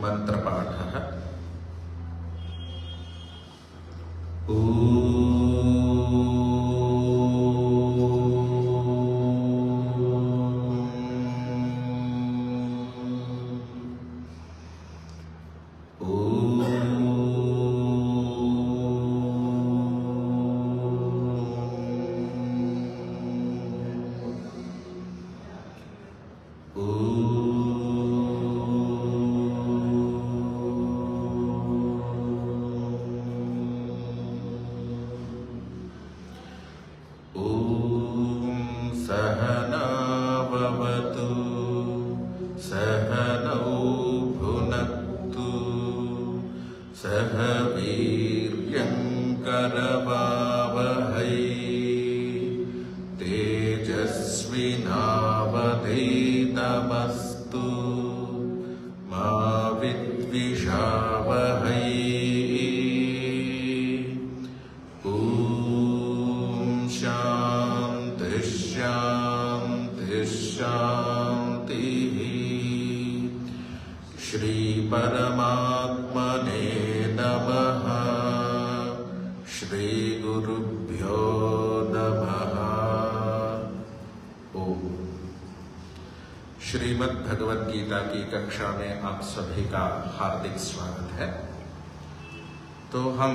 मंत्रपाठः। तेजस्विनावधीतमस्तु मा विद्विषावहै। ॐ शान्ति शान्ति शान्तिः। श्री परमात्मने नमः। श्री गुरुभ्यो नमः। ओम। श्रीमद् भगवद गीता की कक्षा में आप सभी का हार्दिक स्वागत है। तो हम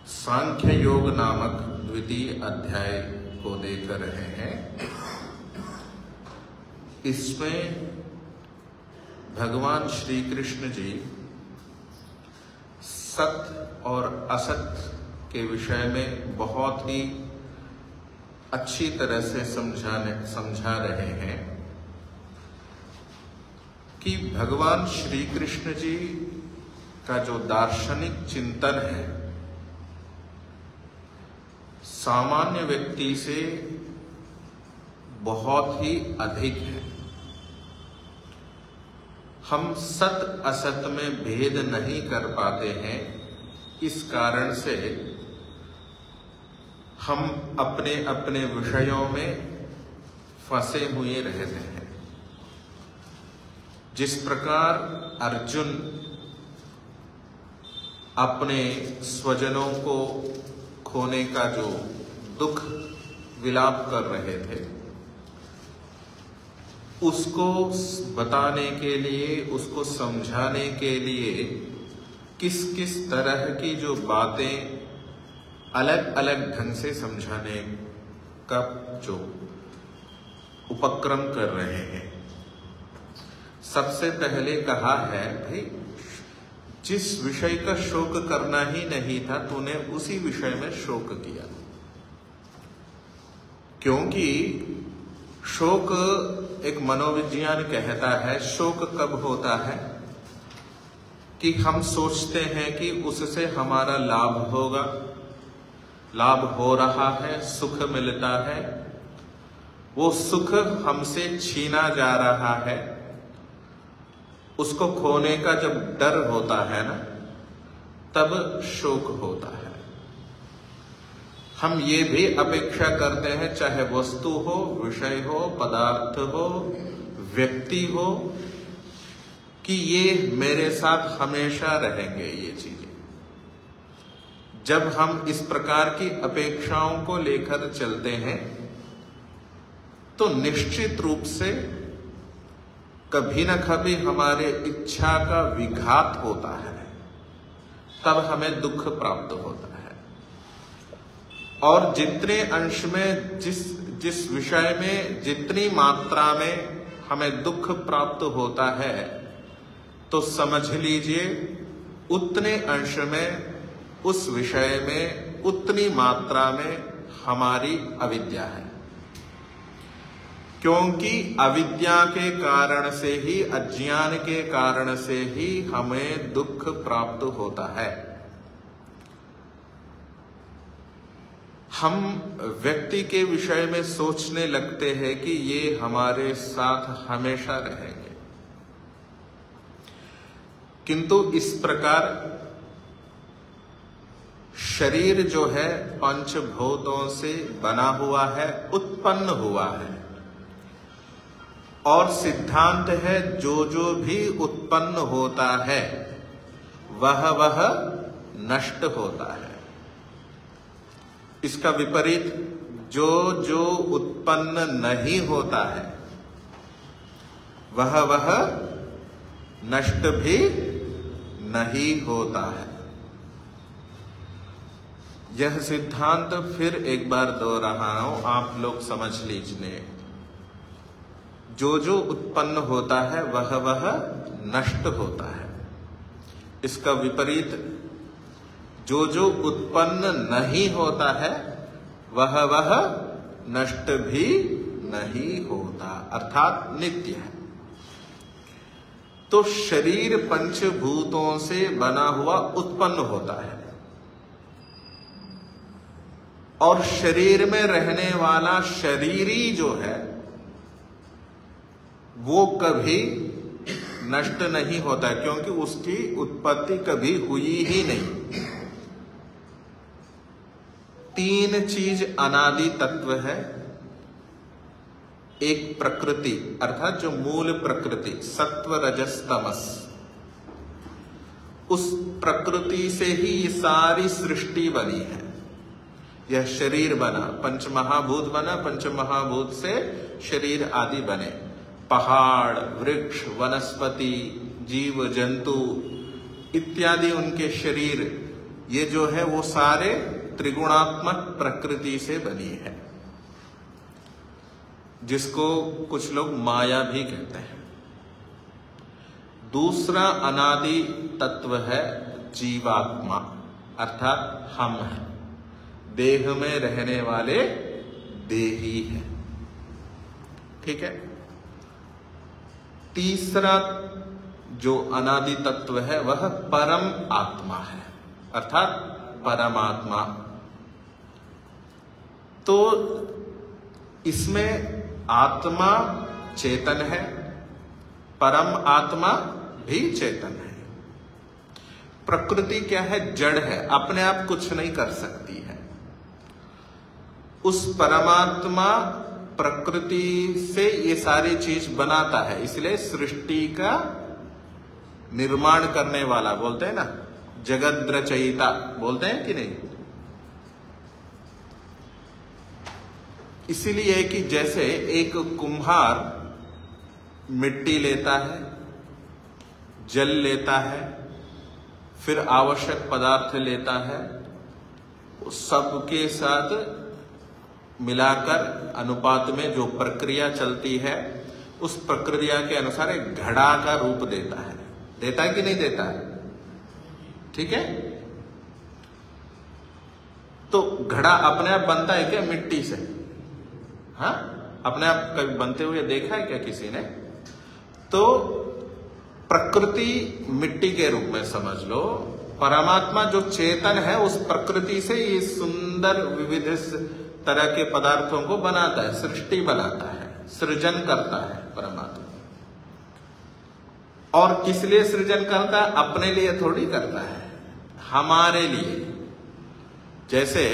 सांख्य योग नामक द्वितीय अध्याय को देख रहे हैं। इसमें भगवान श्री कृष्ण जी सत्य और असत्य के विषय में बहुत ही अच्छी तरह से समझा रहे हैं कि भगवान श्री कृष्ण जी का जो दार्शनिक चिंतन है सामान्य व्यक्ति से बहुत ही अधिक है। हम सत्य असत्य में भेद नहीं कर पाते हैं। इस कारण से हम अपने अपने विषयों में फंसे हुए रहते हैं। जिस प्रकार अर्जुन अपने स्वजनों को खोने का जो दुख विलाप कर रहे थे, उसको बताने के लिए, उसको समझाने के लिए किस किस तरह की जो बातें अलग अलग ढंग से समझाने का जो उपक्रम कर रहे हैं। सबसे पहले कहा है, भाई जिस विषय का शोक करना ही नहीं था तूने उसी विषय में शोक किया। क्योंकि शोक एक मनोविज्ञान कहता है, शोक कब होता है कि हम सोचते हैं कि उससे हमारा लाभ होगा, लाभ हो रहा है, सुख मिलता है, वो सुख हमसे छीना जा रहा है, उसको खोने का जब डर होता है ना, तब शोक होता है। हम ये भी अपेक्षा करते हैं, चाहे वस्तु हो, विषय हो, पदार्थ हो, व्यक्ति हो, कि ये मेरे साथ हमेशा रहेंगे। ये चीजें जब हम इस प्रकार की अपेक्षाओं को लेकर चलते हैं तो निश्चित रूप से कभी न कभी हमारे इच्छा का विघात होता है, तब हमें दुख प्राप्त होता है। और जितने अंश में जिस विषय में जितनी मात्रा में हमें दुख प्राप्त होता है, तो समझ लीजिए उतने अंश में, उस विषय में, उतनी मात्रा में हमारी अविद्या है। क्योंकि अविद्या के कारण से ही, अज्ञान के कारण से ही हमें दुख प्राप्त होता है। हम व्यक्ति के विषय में सोचने लगते हैं कि ये हमारे साथ हमेशा रहेंगे, किंतु इस प्रकार शरीर जो है पंचभूतों से बना हुआ है, उत्पन्न हुआ है, और सिद्धांत है जो जो भी उत्पन्न होता है वह वह नष्ट होता है। इसका विपरीत जो जो उत्पन्न नहीं होता है वह वह नष्ट भी नहीं होता है। यह सिद्धांत फिर एक बार दोहरा रहा हूं, आप लोग समझ लीजिए। जो जो उत्पन्न होता है वह वह नष्ट होता है। इसका विपरीत जो जो उत्पन्न नहीं होता है वह वह नष्ट भी नहीं होता, अर्थात नित्य है। तो शरीर पंचभूतों से बना हुआ उत्पन्न होता है और शरीर में रहने वाला शरीरी जो है वो कभी नष्ट नहीं होता, क्योंकि उसकी उत्पत्ति कभी हुई ही नहीं। तीन चीज अनादि तत्व है। एक प्रकृति अर्थात जो मूल प्रकृति सत्व रजस तमस, उस प्रकृति से ही ये सारी सृष्टि बनी है। यह शरीर बना, पंचमहाभूत बना, पंचमहाभूत से शरीर आदि बने। पहाड़, वृक्ष, वनस्पति, जीव जंतु इत्यादि उनके शरीर, ये जो है वो सारे त्रिगुणात्मक प्रकृति से बनी है, जिसको कुछ लोग माया भी कहते हैं। दूसरा अनादि तत्व है जीवात्मा, अर्थात हम हैं, देह में रहने वाले देही हैं। ठीक है। तीसरा जो अनादि तत्व है वह परम आत्मा है, अर्थात परमात्मा। तो इसमें आत्मा चेतन है, परम आत्मा भी चेतन है। प्रकृति क्या है? जड़ है, अपने आप कुछ नहीं कर सकती है। उस परमात्मा प्रकृति से ये सारी चीज बनाता है, इसलिए सृष्टि का निर्माण करने वाला बोलते हैं ना, जगद रचयिता बोलते हैं कि नहीं। इसीलिए कि जैसे एक कुम्हार मिट्टी लेता है, जल लेता है, फिर आवश्यक पदार्थ लेता है, सबके साथ मिलाकर अनुपात में जो प्रक्रिया चलती है उस प्रक्रिया के अनुसार एक घड़ा का रूप देता है। देता है कि नहीं देता है? ठीक है। तो घड़ा अपने आप बनता है क्या मिट्टी से? हाँ, अपने आप कभी बनते हुए देखा है क्या किसी ने? तो प्रकृति मिट्टी के रूप में समझ लो, परमात्मा जो चेतन है उस प्रकृति से ये सुंदर विविध तरह के पदार्थों को बनाता है, सृष्टि बनाता है, सृजन करता है परमात्मा। और किस लिए सृजन करता है? अपने लिए थोड़ी करता है, हमारे लिए। जैसे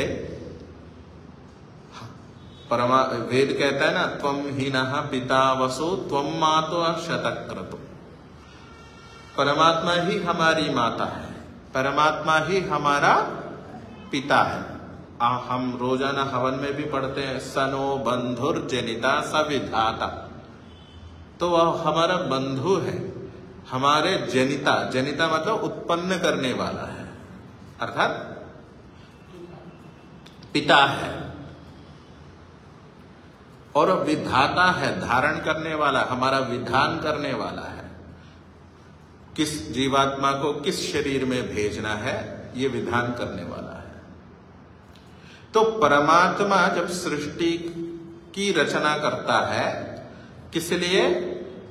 वेद कहता है ना, त्वम हीनः पिता वसो त्वम मातो शतक्रतु। परमात्मा ही हमारी माता है, परमात्मा ही हमारा पिता है। हम रोजाना हवन में भी पढ़ते हैं, सनो बंधुर जनिता सविधाता। तो वह हमारा बंधु है, हमारे जनिता, जनिता मतलब उत्पन्न करने वाला है, अर्थात पिता है। और विधाता है, धारण करने वाला, हमारा विधान करने वाला है। किस जीवात्मा को किस शरीर में भेजना है ये विधान करने वाला है। तो परमात्मा जब सृष्टि की रचना करता है, किस लिए?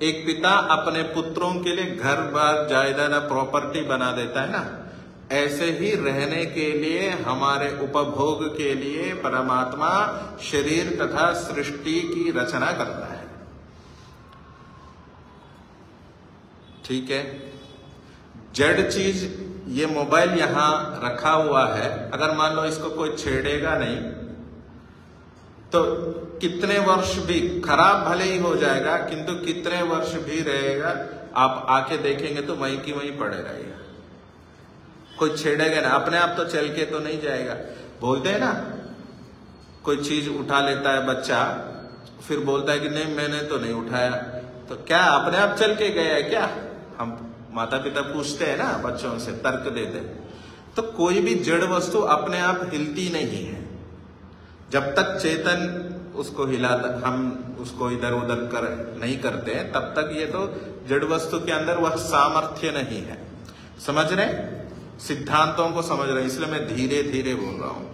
एक पिता अपने पुत्रों के लिए घर बार जायदाद प्रॉपर्टी बना देता है ना, ऐसे ही रहने के लिए, हमारे उपभोग के लिए परमात्मा शरीर तथा सृष्टि की रचना करता है। ठीक है। जड़ चीज, ये मोबाइल यहां रखा हुआ है, अगर मान लो इसको कोई छेड़ेगा नहीं तो कितने वर्ष भी खराब भले ही हो जाएगा, किंतु कितने वर्ष भी रहेगा, आप आके देखेंगे तो वहीं की वहीं पड़े रहेगा, कोई छेड़ेगा ना, अपने आप तो चल के तो नहीं जाएगा। बोलते हैं ना, कोई चीज उठा लेता है बच्चा, फिर बोलता है कि नहीं मैंने तो नहीं उठाया, तो क्या अपने आप चल के गया है क्या? हम माता पिता पूछते हैं ना बच्चों से, तर्क देते हैं। तो कोई भी जड़ वस्तु अपने आप हिलती नहीं है, जब तक चेतन उसको हिलाता, हम उसको इधर उधर कर नहीं करते हैं, तब तक ये तो जड़ वस्तु के अंदर वह सामर्थ्य नहीं है। समझ रहे, सिद्धांतों को समझ रहे, इसलिए मैं धीरे धीरे बोल रहा हूं।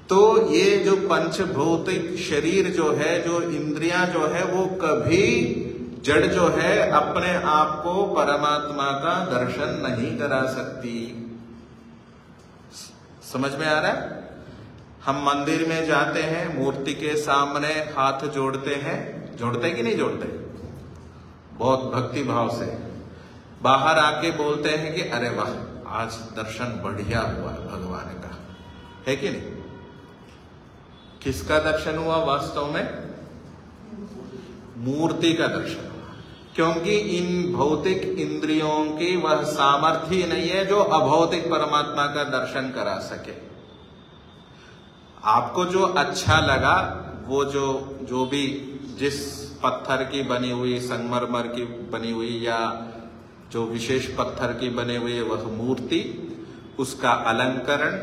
तो ये जो पंचभौतिक शरीर जो है, जो इंद्रियां जो है, वो कभी जड़ जो है अपने आप को परमात्मा का दर्शन नहीं करा सकती। समझ में आ रहा है? हम मंदिर में जाते हैं, मूर्ति के सामने हाथ जोड़ते हैं, जोड़ते कि नहीं जोड़ते? बहुत भक्ति भाव से। बाहर आके बोलते हैं कि अरे वाह, आज दर्शन बढ़िया हुआ भगवान का, है कि नहीं? किसका दर्शन हुआ वास्तव में? मूर्ति का दर्शन हुआ, क्योंकि इन भौतिक इंद्रियों की वह सामर्थ्य नहीं है जो अभौतिक परमात्मा का दर्शन करा सके। आपको जो अच्छा लगा, वो जो भी जिस पत्थर की बनी हुई, संगमरमर की बनी हुई या जो विशेष पत्थर की बनी हुई वह मूर्ति, उसका अलंकरण,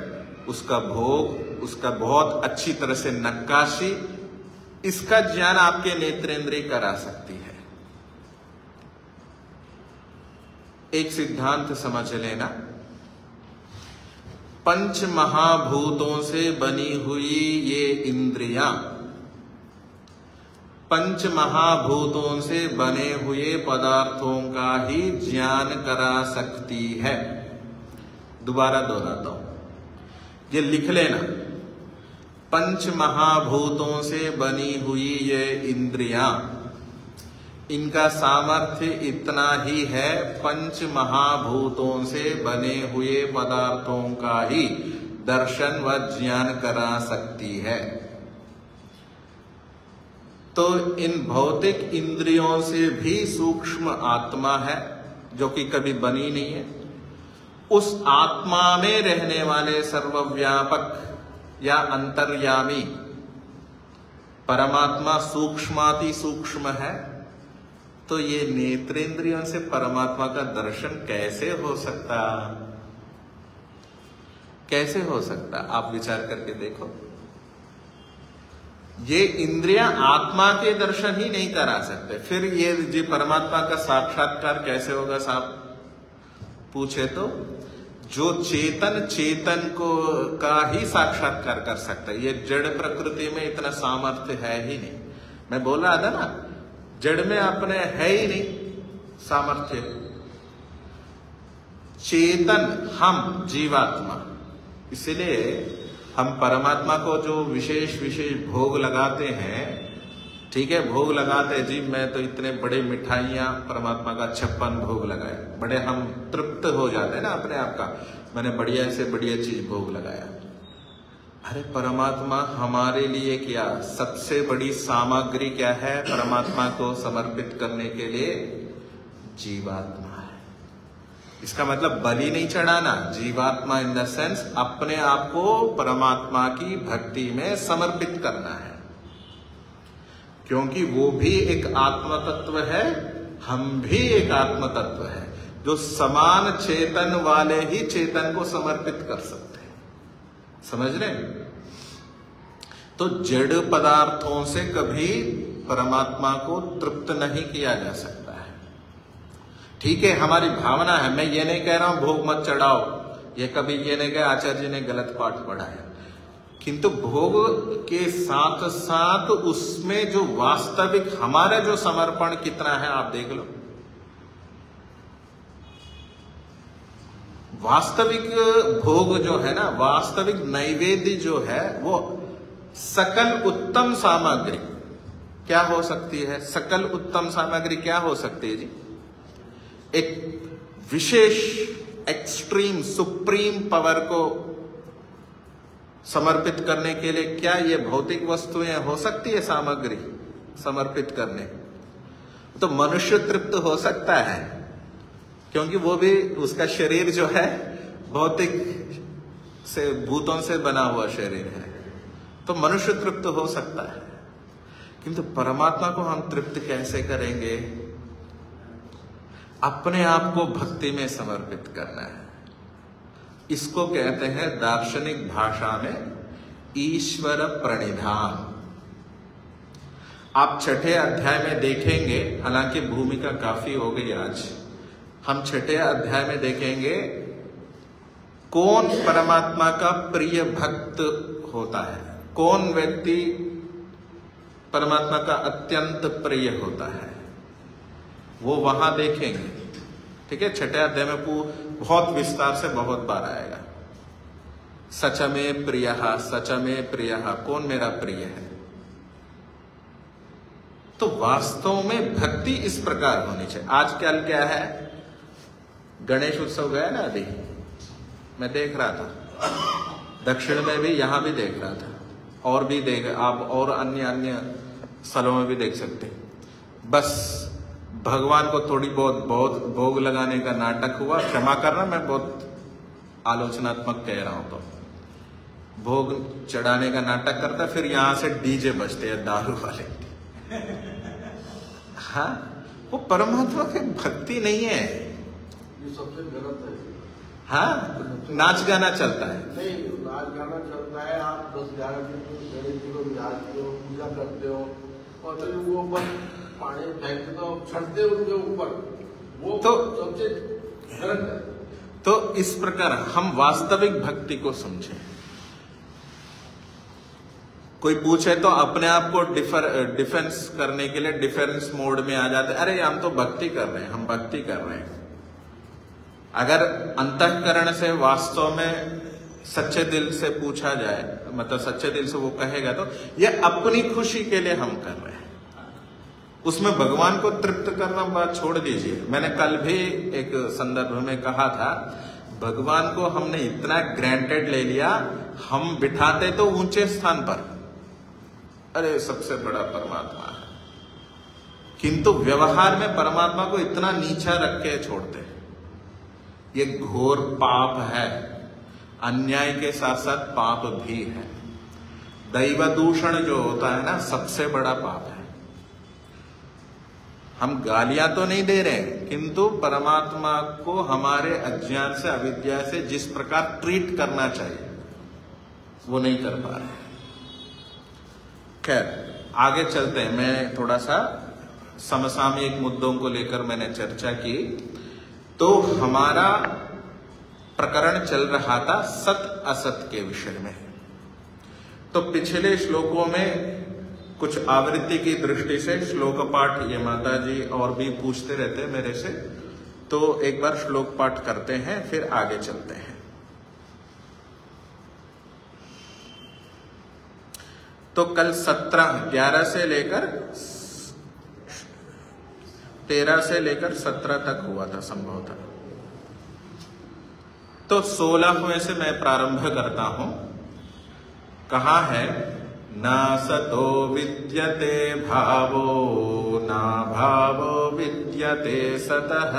उसका भोग, उसका बहुत अच्छी तरह से नक्काशी, इसका ज्ञान आपके नेत्रेंद्रिय करा सकती है। एक सिद्धांत समझ लेना, पंच महाभूतों से बनी हुई ये इंद्रियां पंच महाभूतों से बने हुए पदार्थों का ही ज्ञान करा सकती है। दोबारा दोहराता हूं, ये लिख लेना, पंच महाभूतों से बनी हुई ये इंद्रियां, इनका सामर्थ्य इतना ही है, पंच महाभूतों से बने हुए पदार्थों का ही दर्शन व ज्ञान करा सकती है। तो इन भौतिक इंद्रियों से भी सूक्ष्म आत्मा है, जो कि कभी बनी नहीं है। उस आत्मा में रहने वाले सर्वव्यापक या अंतर्यामी परमात्मा सूक्ष्माति सूक्ष्म है। तो ये नेत्रेंद्रियों से परमात्मा का दर्शन कैसे हो सकता? कैसे हो सकता? आप विचार करके देखो। ये इंद्रियां आत्मा के दर्शन ही नहीं करा सकते, फिर ये जी परमात्मा का साक्षात्कार कैसे होगा? साहब पूछे तो जो चेतन को का ही साक्षात्कार कर सकता है। ये जड़ प्रकृति में इतना सामर्थ्य है ही नहीं। मैं बोल रहा था ना, जड़ में अपने है ही नहीं सामर्थ्य। चेतन हम जीवात्मा, इसलिए हम परमात्मा को जो विशेष भोग लगाते हैं, ठीक है, भोग लगाते हैं जी, मैं तो इतने बड़े मिठाइयां परमात्मा का 56 भोग लगाए, बड़े हम तृप्त हो जाते हैं ना अपने आप का, मैंने बढ़िया से बढ़िया चीज भोग लगाया। अरे परमात्मा हमारे लिए क्या सबसे बड़ी सामग्री क्या है परमात्मा को समर्पित करने के लिए? जीवात्मा है। इसका मतलब बलि नहीं चढ़ाना, जीवात्मा इन द सेंस अपने आप को परमात्मा की भक्ति में समर्पित करना है, क्योंकि वो भी एक आत्म तत्व है, हम भी एक आत्म तत्व है, जो समान चेतन वाले ही चेतन को समर्पित कर सकते हैं। समझ रहे? तो जड़ पदार्थों से कभी परमात्मा को तृप्त नहीं किया जा सकता है। ठीक है, हमारी भावना है, मैं ये नहीं कह रहा हूं भोग मत चढ़ाओ, ये कभी ये नहीं कहा, आचार्य जी ने गलत पाठ पढ़ाया, किंतु भोग के साथ साथ उसमें जो वास्तविक हमारा जो समर्पण कितना है आप देख लो। वास्तविक भोग जो है ना, वास्तविक नैवेद्य जो है, वो सकल उत्तम सामग्री क्या हो सकती है? सकल उत्तम सामग्री क्या हो सकती है जी? एक विशेष एक्सट्रीम सुप्रीम पावर को समर्पित करने के लिए क्या ये भौतिक वस्तुएं हो सकती है सामग्री समर्पित करने? तो मनुष्य तृप्त हो सकता है, क्योंकि वो भी उसका शरीर जो है भौतिक से भूतों से बना हुआ शरीर है, तो मनुष्य तृप्त हो सकता है। किंतु परमात्मा को हम तृप्त कैसे करेंगे? अपने आप को भक्ति में समर्पित करना है। इसको कहते हैं दार्शनिक भाषा में ईश्वर प्रणिधान। आप छठे अध्याय में देखेंगे, हालांकि भूमिका काफी हो गई आज, हम छठे अध्याय में देखेंगे कौन परमात्मा का प्रिय भक्त होता है, कौन व्यक्ति परमात्मा का अत्यंत प्रिय होता है, वो वहां देखेंगे। ठीक है, छठे अध्याय में बहुत विस्तार से बहुत बार आएगा। सच में प्रियः, सच में प्रियः, कौन मेरा प्रिय है? तो वास्तव में भक्ति इस प्रकार होनी चाहिए। आजकल क्या है, गणेश उत्सव गया ना अभी, मैं देख रहा था, दक्षिण में भी, यहां भी देख रहा था, और भी देख आप, और अन्य स्थलों में भी देख सकते। बस भगवान को थोड़ी बहुत भोग लगाने का नाटक हुआ, क्षमा करना मैं बहुत आलोचनात्मक कह रहा हूं, तो भोग चढ़ाने का नाटक करता, फिर यहां से डीजे बजते हैं दारू वाले। हाँ, वो परमात्मा की भक्ति नहीं है, ये सबसे गलत है। हाँ, नाच गाना चलता है, नहीं नाच गाना चलता है, आप 10-11 दिन गणेश जी को बिठाते हो, पूजा करते हो, और फिर उनको ऊपर पानी फेंकते तो छड़ते उनके ऊपर, वो तो सबसे गलत है। तो इस प्रकार हम वास्तविक भक्ति को समझें। कोई पूछे तो अपने आप को डिफेंस करने के लिए डिफेंस मोड में आ जाते, अरे हम तो भक्ति कर रहे हैं, हम भक्ति कर रहे हैं। अगर अंतःकरण से वास्तव में सच्चे दिल से पूछा जाए, मतलब सच्चे दिल से वो कहेगा, तो ये अपनी खुशी के लिए हम कर रहे हैं, उसमें भगवान को तृप्त करना बात छोड़ दीजिए। मैंने कल भी एक संदर्भ में कहा था, भगवान को हमने इतना ग्रांटेड ले लिया, हम बिठाते तो ऊंचे स्थान पर, अरे सबसे बड़ा परमात्मा है, किंतु व्यवहार में परमात्मा को इतना नीचा रख के छोड़ते हैं। ये घोर पाप है, अन्याय के साथ साथ पाप भी है। दैव दूषण जो होता है ना, सबसे बड़ा पाप है। हम गालियां तो नहीं दे रहे, किंतु परमात्मा को हमारे अज्ञान से, अविद्या से जिस प्रकार ट्रीट करना चाहिए वो नहीं कर पा रहे। खैर आगे चलते हैं। मैं थोड़ा सा समसामयिक मुद्दों को लेकर मैंने चर्चा की। तो हमारा प्रकरण चल रहा था सत असत के विषय में। तो पिछले श्लोकों में कुछ आवृत्ति की दृष्टि से श्लोक पाठ ये माता जी और भी पूछते रहते हैं मेरे से, तो एक बार श्लोक पाठ करते हैं, फिर आगे चलते हैं। तो कल 11 से लेकर 13 से लेकर 17 तक हुआ था संभवतः। तो 16वें से मैं प्रारंभ करता हूं। कहा है, ना सतो विद्यते भावो ना भावो विद्यते सतः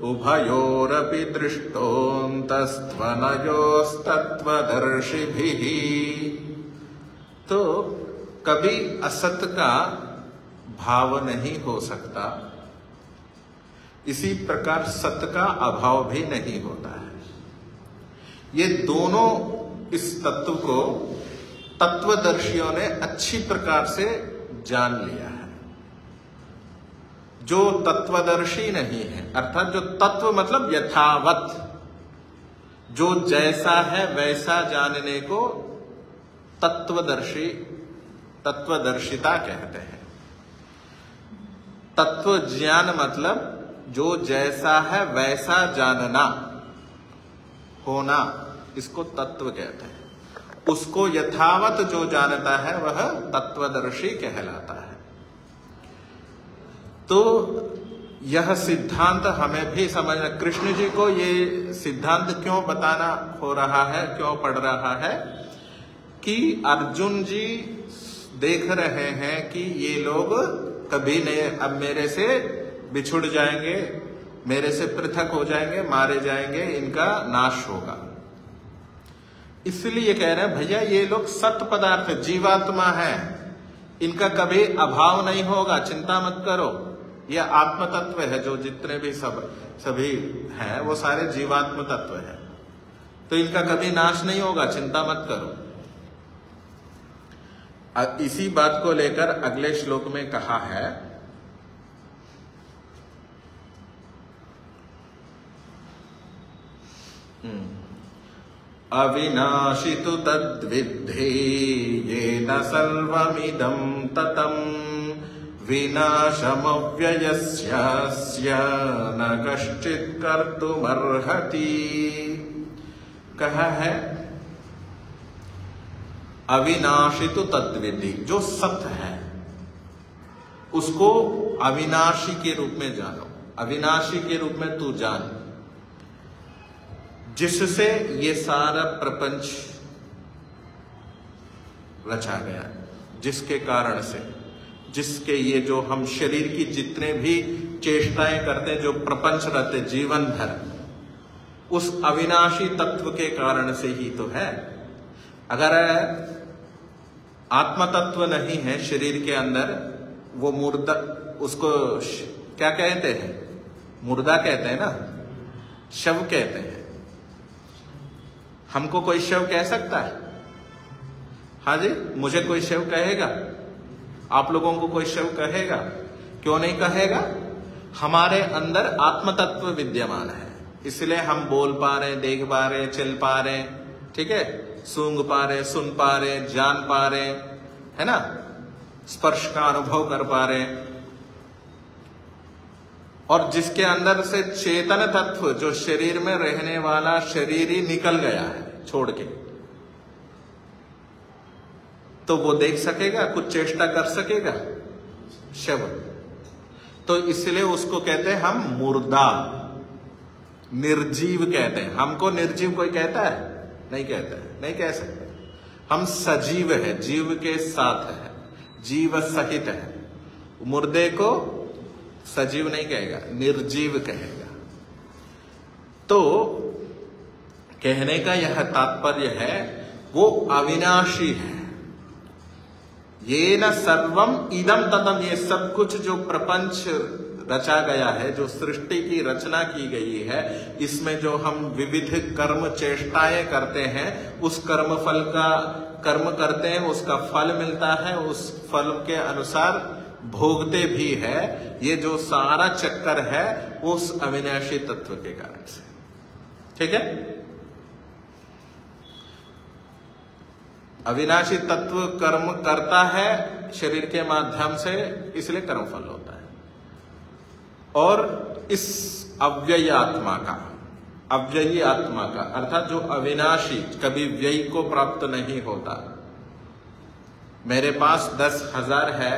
उभयोरपि दृष्टोऽन्तस्त्वनयोस्तत्त्वदर्शिभिः। तो कभी असत का भाव नहीं हो सकता, इसी प्रकार सत का अभाव भी नहीं होता है। ये दोनों इस तत्व को तत्वदर्शियों ने अच्छी प्रकार से जान लिया है। जो तत्वदर्शी नहीं है, अर्थात जो तत्व मतलब यथावत, जो जैसा है वैसा जानने को तत्वदर्शिता कहते हैं। तत्व ज्ञान मतलब जो जैसा है वैसा जानना, होना, इसको तत्व कहते हैं। उसको यथावत जो जानता है वह तत्वदर्शी कहलाता है। तो यह सिद्धांत हमें भी समझना। कृष्ण जी को ये सिद्धांत क्यों बताना हो रहा है, क्यों पढ़ रहा है? कि अर्जुन जी देख रहे हैं कि ये लोग कभी नहीं अब मेरे से बिछुड़ जाएंगे, मेरे से पृथक हो जाएंगे, मारे जाएंगे, इनका नाश होगा। इसलिए कह रहे हैं भैया ये लोग सत पदार्थ जीवात्मा है, इनका कभी अभाव नहीं होगा, चिंता मत करो। यह आत्म तत्व है, जो जितने भी सभी हैं वो सारे जीवात्म तत्व है, तो इनका कभी नाश नहीं होगा, चिंता मत करो। इसी बात को लेकर अगले श्लोक में कहा है अविनाशी तु तद्विद्धि येन सर्वमिदं ततं विनाशमव्ययस्यास्य न कश्चित् कर्तुमर्हति। कहा है अविनाशी तु तद्विद्धि, जो सत्य है उसको अविनाशी के रूप में जानो, अविनाशी के रूप में तू जान, जिससे ये सारा प्रपंच रचा गया, जिसके कारण से, जिसके ये जो हम शरीर की जितने भी चेष्टाएं करते हैं, जो प्रपंच रहते जीवन भर, उस अविनाशी तत्व के कारण से ही तो है। अगर आत्म तत्व नहीं है शरीर के अंदर, वो मुर्दा, उसको क्या कहते हैं, मुर्दा कहते हैं ना, शव कहते हैं। हमको कोई शव कह सकता है? हाँ जी, मुझे कोई शव कहेगा? आप लोगों को कोई शव कहेगा? क्यों नहीं कहेगा? हमारे अंदर आत्म तत्व विद्यमान है, इसलिए हम बोल पा रहे, देख पा रहे, चल पा रहे, ठीक है, सूंघ पा रहे, सुन पा रहे, जान पा रहे, है ना, स्पर्श का अनुभव कर पा रहे। और जिसके अंदर से चेतन तत्व, जो शरीर में रहने वाला शरीर ही निकल गया है छोड़ के, तो वो देख सकेगा, कुछ चेष्टा कर सकेगा? शव। तो इसलिए उसको कहते हैं हम मुर्दा, निर्जीव कहते हैं। हमको निर्जीव कोई कहता है? नहीं कहता है, नहीं कह सकते। हम सजीव है, जीव के साथ है, जीव सहित है। मुर्दे को सजीव नहीं कहेगा, निर्जीव कहेगा। तो कहने का यह तात्पर्य है वो अविनाशी है। ये न सर्वम इदम ततम, ये सब कुछ जो प्रपंच रचा गया है, जो सृष्टि की रचना की गई है, इसमें जो हम विविध कर्म चेष्टाएं करते हैं, उस कर्म फल का कर्म करते हैं, उसका फल मिलता है, उस फल के अनुसार भोगते भी है। ये जो सारा चक्कर है उस अविनाशी तत्व के कारण से, ठीक है। अविनाशी तत्व कर्म करता है शरीर के माध्यम से, इसलिए कर्म फल होता है। और इस अव्ययी आत्मा का, अव्ययी आत्मा का अर्थात जो अविनाशी, कभी व्यय को प्राप्त नहीं होता। मेरे पास 10,000 है,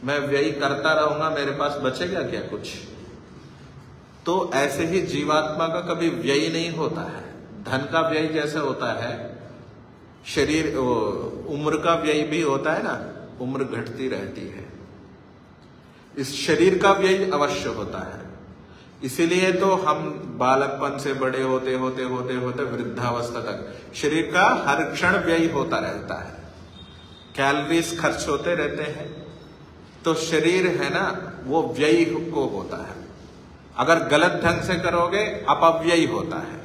मैं व्यय करता रहूंगा, मेरे पास बचेगा क्या कुछ? तो ऐसे ही जीवात्मा का कभी व्यय नहीं होता है। धन का व्यय जैसे होता है, शरीर उम्र का व्यय भी होता है ना, उम्र घटती रहती है। इस शरीर का व्यय अवश्य होता है। इसीलिए तो हम बालकपन से बड़े होते होते होते होते वृद्धावस्था तक शरीर का हर क्षण व्यय होता रहता है, कैलोरीज खर्च होते रहते हैं। तो शरीर है ना, वो व्यय को होता है। अगर गलत ढंग से करोगे अपव्यय होता है,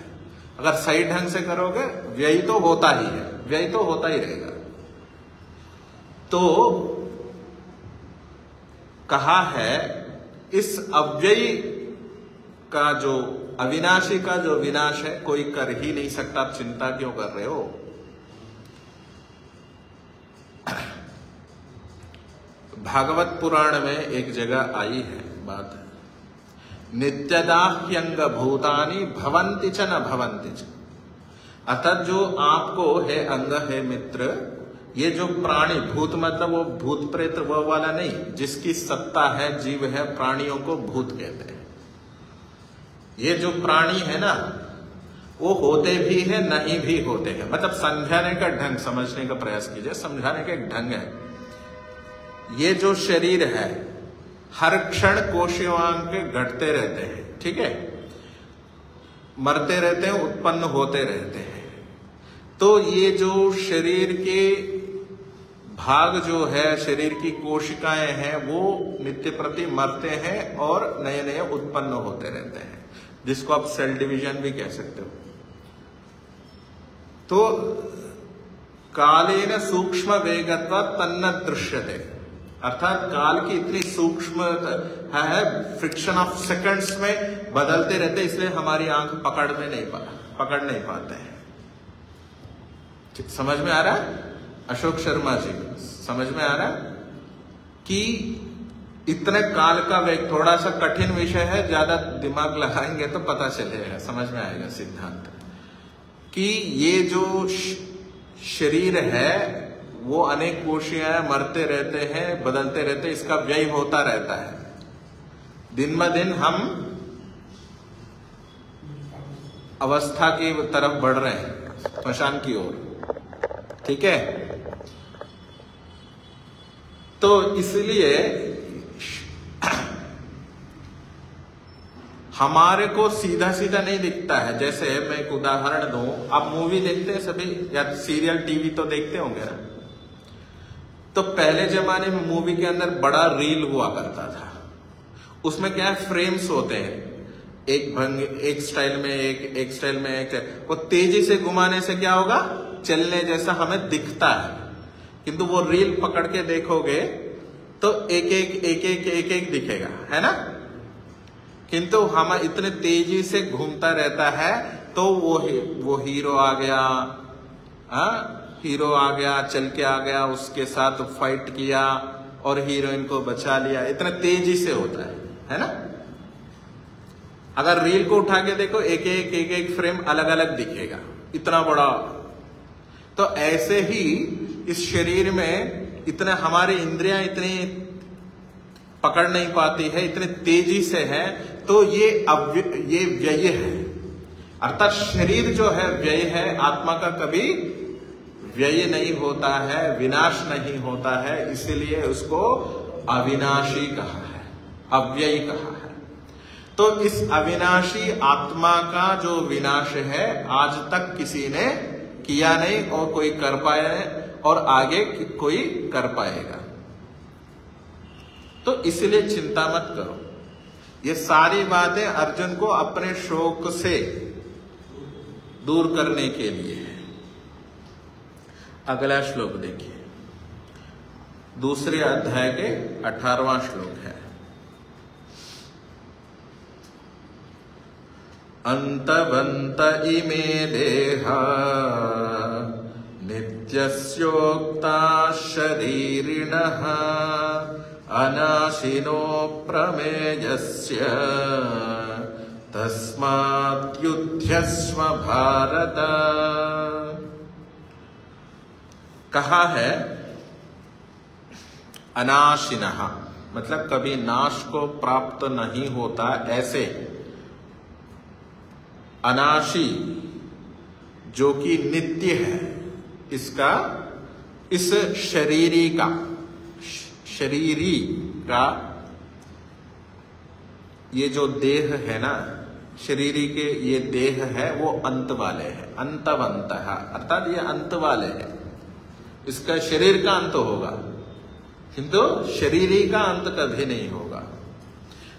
अगर सही ढंग से करोगे व्यय तो होता ही है, व्यय तो होता ही रहेगा। तो कहा है इस अव्ययी का, जो अविनाशी का जो विनाश है, कोई कर ही नहीं सकता। आप चिंता क्यों कर रहे हो? भागवत पुराण में एक जगह आई है बात, नित्यदा ह्यंग भूतानि भवन्ति च न भवन्ति च। अर्थात जो आपको है अंग है मित्र, ये जो प्राणी, भूत मतलब वो भूत प्रेत वो वाला नहीं, जिसकी सत्ता है, जीव है, प्राणियों को भूत कहते हैं। ये जो प्राणी है ना, वो होते भी है, नहीं भी होते हैं। मतलब समझाने का ढंग समझने का प्रयास कीजिए, समझाने का एक ढंग है। ये जो शरीर है हर क्षण कोशिकांग के घटते रहते हैं, ठीक है, मरते रहते हैं, उत्पन्न होते रहते हैं। तो ये जो शरीर के भाग जो है, शरीर की कोशिकाएं हैं, वो नित्य प्रति मरते हैं और नए नए उत्पन्न होते रहते हैं, जिसको आप सेल डिवीजन भी कह सकते हो। तो कालेन सूक्ष्म वेगत्वा तन्न दृश्यते, अर्थात काल की इतनी सूक्ष्म है, फ्रिक्शन ऑफ सेकंड्स में बदलते रहते, इसलिए हमारी आंख पकड़ नहीं पाते हैं। समझ में आ रहा है अशोक शर्मा जी, समझ में आ रहा है कि इतने काल का वेग, थोड़ा सा कठिन विषय है, ज्यादा दिमाग लगाएंगे तो पता चलेगा, समझ में आएगा सिद्धांत कि ये जो शरीर है वो अनेक कोशिकाएं मरते रहते हैं, बदलते रहते हैं, इसका व्यय होता रहता है। दिन ब दिन हम अवस्था की तरफ बढ़ रहे हैं, स्मशान की ओर, ठीक है। तो इसलिए हमारे को सीधा सीधा नहीं दिखता है। जैसे मैं एक उदाहरण दूं, आप मूवी देखते हैं सभी, या सीरियल टीवी तो देखते होंगे ना। तो पहले जमाने में मूवी के अंदर बड़ा रील हुआ करता था, उसमें क्या है, फ्रेम्स होते हैं, एक भंग, एक स्टाइल में एक स्टाइल में एक, वो तेजी से घुमाने से क्या होगा, चलने जैसा हमें दिखता है। किंतु वो रील पकड़ के देखोगे तो एक एक दिखेगा, है ना। किंतु हम इतने तेजी से घूमता रहता है, तो वो हीरो आ गया, हीरो आ गया, चल के आ गया, उसके साथ फाइट किया और हीरोइन को बचा लिया, इतने तेजी से होता है ना। अगर रील को उठा के देखो, एक फ्रेम अलग अलग दिखेगा, इतना बड़ा। तो ऐसे ही इस शरीर में इतने हमारी इंद्रियां इतनी पकड़ नहीं पाती है, इतने तेजी से है, तो ये व्यय है। अर्थात शरीर जो है व्यय है, आत्मा का कभी व्यय नहीं होता है, विनाश नहीं होता है, इसीलिए उसको अविनाशी कहा है, अव्ययी कहा है। तो इस अविनाशी आत्मा का जो विनाश है, आज तक किसी ने किया नहीं और कोई कर पाया है और आगे कोई कर पाएगा। तो इसलिए चिंता मत करो। ये सारी बातें अर्जुन को अपने शोक से दूर करने के लिए है। अगला श्लोक देखिए, दूसरे अध्याय के 18वां श्लोक है। अंतवंत इमे देहा नित्यस्योक्ता शरीरिणः अनाशिनो प्रमेयस्य तस्मात् युध्यस्व भारत। कहा है अनाशिनः, मतलब कभी नाश को प्राप्त नहीं होता, ऐसे अनाशी जो कि नित्य है, इसका, इस शरीरी का ये जो देह है ना, शरीरी के ये देह है, वो अंत वाले हैं, अंतवंतः, अर्थात ये अंत वाले हैं। इसका शरीर का अंत होगा, किंतु शरीरी का अंत कभी नहीं होगा।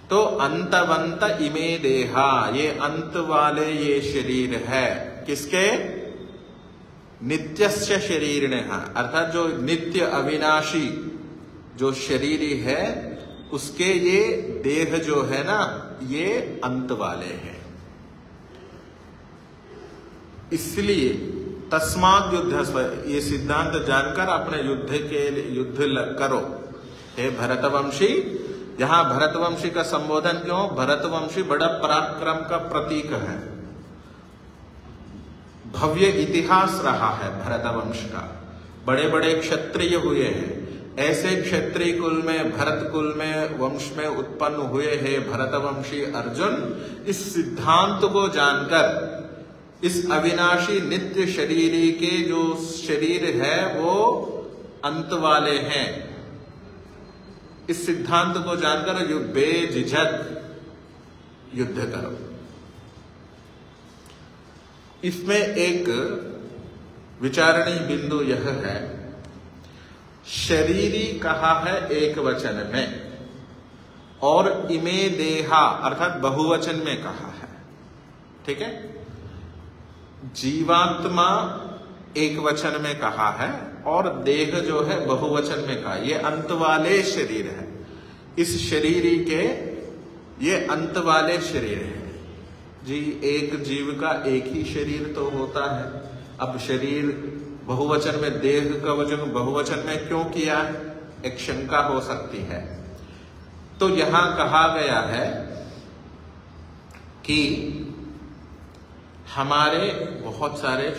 तो अंतवंत इमे देहा, ये अंत वाले ये शरीर है, किसके, नित्यस्य शरीरिणः, अर्थात जो नित्य अविनाशी जो शरीरी है, उसके ये देह जो है ना, ये अंत वाले हैं। इसलिए तस्मात् युद्धस्व, ये सिद्धांत जानकर अपने युद्ध करो। हे भरतवंशी, यहां भरतवंशी का संबोधन क्यों, भरतवंशी बड़ा पराक्रम का प्रतीक है, भव्य इतिहास रहा है भरतवंश का, बड़े बड़े क्षत्रिय हुए हैं। ऐसे क्षत्रिय कुल में, भरत कुल में, वंश में उत्पन्न हुए हैं भरतवंशी अर्जुन। इस सिद्धांत को जानकर इस अविनाशी नित्य शरीरी के जो शरीर है वो अंत वाले हैं। इस सिद्धांत को जानकर जो बेझिझक युद्ध करो। इसमें एक विचारणीय बिंदु यह है, शरीरी कहा है एक वचन में और इमे देहा अर्थात बहुवचन में कहा है, ठीक है। जीवात्मा एक वचन में कहा है और देह जो है बहुवचन में कहा। ये अंत वाले शरीर है। इस शरीरी के ये अंत वाले शरीर है जी। एक जीव का एक ही शरीर तो होता है। अब शरीर बहुवचन में, देह का वचन बहुवचन में क्यों किया, एक शंका हो सकती है। तो यहां कहा गया है कि हमारे बहुत सारे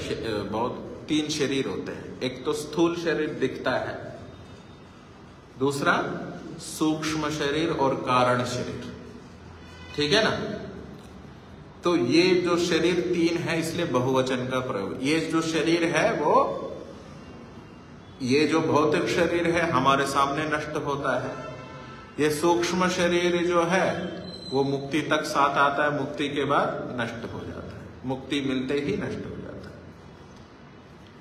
तीन शरीर होते हैं। एक तो स्थूल शरीर दिखता है, दूसरा सूक्ष्म शरीर और कारण शरीर, ठीक है ना। तो ये जो शरीर तीन है इसलिए बहुवचन का प्रयोग। ये जो शरीर है वो, ये जो भौतिक शरीर है हमारे सामने नष्ट होता है। ये सूक्ष्म शरीर जो है वो मुक्ति तक साथ आता है, मुक्ति के बाद नष्ट हो जाता है, मुक्ति मिलते ही नष्ट हो जाता है।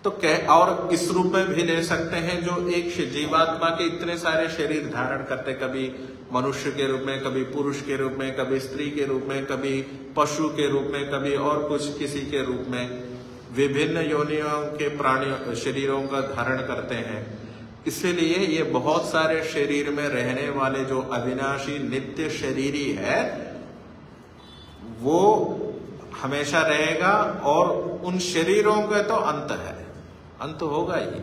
तो और इस रूप में भी ले सकते हैं जो एक जीवात्मा के इतने सारे शरीर धारण करते, कभी मनुष्य के रूप में, कभी पुरुष के रूप में, कभी स्त्री के रूप में, कभी पशु के रूप में, कभी और कुछ किसी के रूप में, विभिन्न योनियों के प्राणियों शरीरों का धारण करते हैं। इसलिए ये बहुत सारे शरीर में रहने वाले जो अविनाशी नित्य शरीरी है वो हमेशा रहेगा और उन शरीरों का तो अंत है, अंत होगा ही।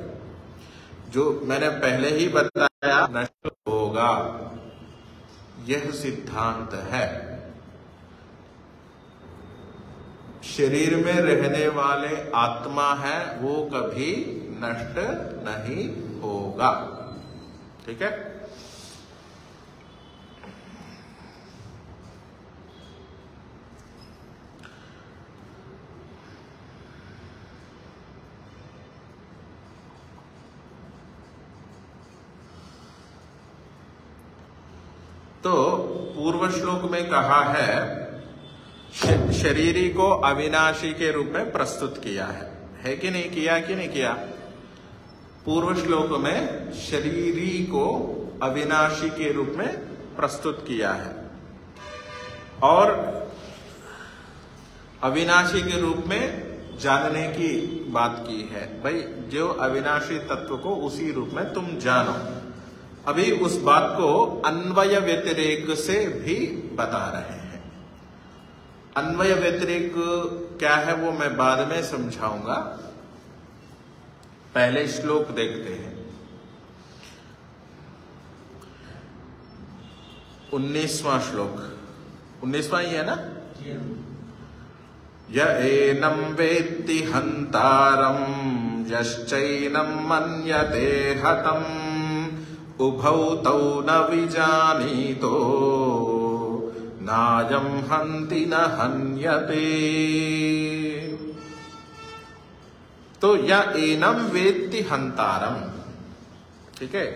जो मैंने पहले ही बताया नष्ट होगा, यह सिद्धांत है। शरीर में रहने वाले आत्मा है वो कभी नष्ट नहीं होगा, ठीक है। तो पूर्व श्लोक में कहा है शरीरी को अविनाशी के रूप में प्रस्तुत किया है कि नहीं किया, कि नहीं किया। पूर्व श्लोक में शरीरी को अविनाशी के रूप में प्रस्तुत किया है और अविनाशी के रूप में जानने की बात की है। भाई जो अविनाशी तत्व को उसी रूप में तुम जानो। अभी उस बात को अन्वय व्यतिरेक से भी बता रहे हैं। अन्वय व्यतिरेक क्या है वो मैं बाद में समझाऊंगा, पहले श्लोक देखते हैं। 19वां श्लोक, 19वां ही है ना। य एनं वेत्ति हन्तारं यश्चैनं मन्यते हतम् उभौ तौ न विजानीतो नायं हन्ति न हन्यते। तो या एनम वेत्ति हंतारम, ठीक है।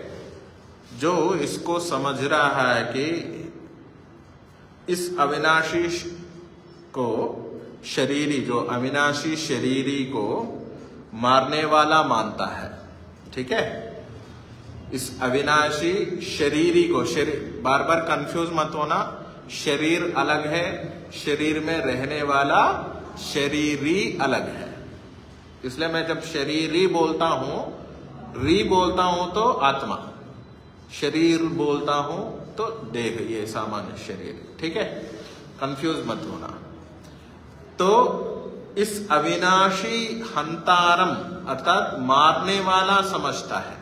जो इसको समझ रहा है कि इस अविनाशी को शरीरी, जो अविनाशी शरीरी को मारने वाला मानता है, ठीक है। इस अविनाशी शरीरी को, शरीर बार बार कंफ्यूज मत होना, शरीर अलग है, शरीर में रहने वाला शरीरी अलग है। इसलिए मैं जब शरीरी बोलता हूं, री बोलता हूं तो आत्मा, शरीर बोलता हूं तो देह, ये सामान्य शरीर, ठीक है। कंफ्यूज मत होना। तो इस अविनाशी हंतारम अर्थात मारने वाला समझता है,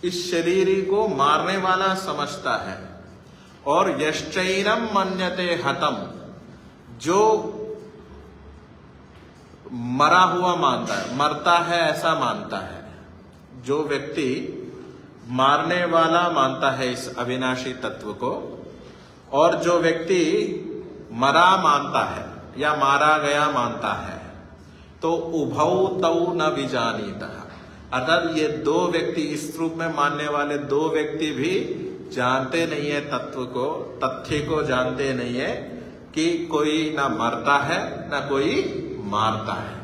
इस शरीरी को मारने वाला समझता है। और यश्चैनम मन्यते हतम, जो मरा हुआ मानता है, मरता है ऐसा मानता है। जो व्यक्ति मारने वाला मानता है इस अविनाशी तत्व को, और जो व्यक्ति मरा मानता है, या मारा गया मानता है, तो उभौ तौ न विजानीतः, अर्थात ये दो व्यक्ति, इस रूप में मानने वाले दो व्यक्ति भी जानते नहीं है तत्व को, तथ्य को जानते नहीं है कि कोई ना मरता है ना कोई मारता है।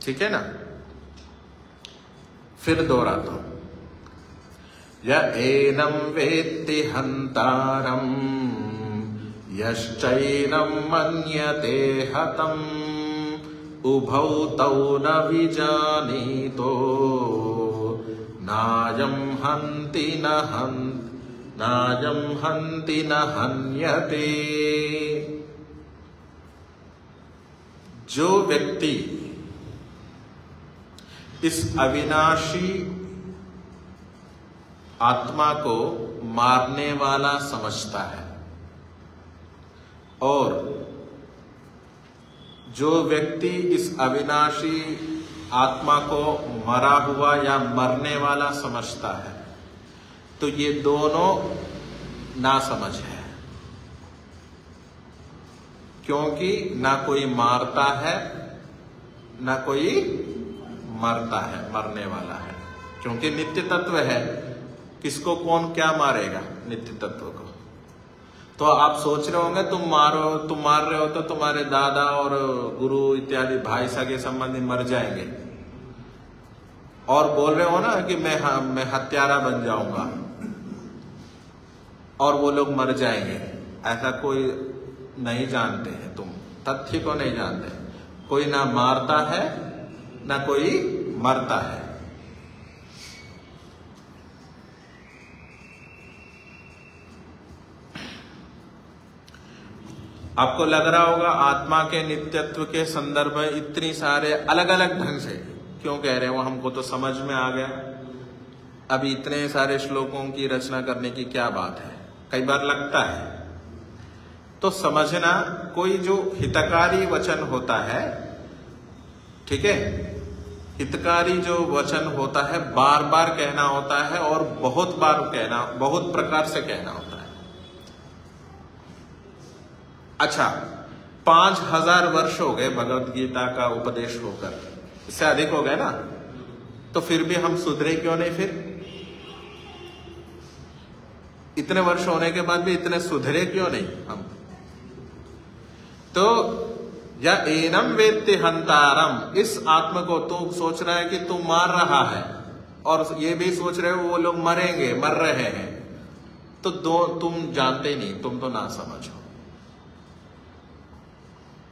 ठीक है ना? फिर दोहराता हूं, य एनं वेत्ति हन्तारम् यश्चैनं मन्यते हतम् उभौ तौ न विजानीतो नायं हन्ति न हन्यते। जो व्यक्ति इस अविनाशी आत्मा को मारने वाला समझता है, और जो व्यक्ति इस अविनाशी आत्मा को मरा हुआ या मरने वाला समझता है, तो ये दोनों नासमझ है, क्योंकि ना कोई मारता है ना कोई मरता है, मरने वाला है, क्योंकि नित्य तत्व है। किसको कौन क्या मारेगा? नित्य तत्व को। तो आप सोच रहे होंगे तुम मार रहे हो तो तुम्हारे दादा और गुरु इत्यादि भाई सगे संबंधी मर जाएंगे, और बोल रहे हो ना कि मैं हत्यारा बन जाऊंगा और वो लोग मर जाएंगे। ऐसा कोई नहीं जानते हैं, तुम तथ्य को नहीं जानते। कोई ना मारता है ना कोई मरता है। आपको लग रहा होगा आत्मा के नित्यत्व के संदर्भ में इतनी सारे अलग अलग ढंग से क्यों कह रहे हो, हमको तो समझ में आ गया, अभी इतने सारे श्लोकों की रचना करने की क्या बात है, कई बार लगता है। तो समझना, कोई जो हितकारी वचन होता है, ठीक है, हितकारी जो वचन होता है बार बार कहना होता है और बहुत बार कहना, बहुत प्रकार से कहना होता है। अच्छा, 5000 वर्ष हो गए भगवत गीता का उपदेश होकर, इससे अधिक हो गए ना, तो फिर भी हम सुधरे क्यों नहीं? फिर इतने वर्ष होने के बाद भी इतने सुधरे क्यों नहीं हम? तो या एनम वेत्ति हंतारम, इस आत्मा को तू सोच रहा है कि तू मार रहा है, और ये भी सोच रहे हो वो लोग मरेंगे, मर रहे हैं, तो तुम जानते ही नहीं, तुम तो ना समझो।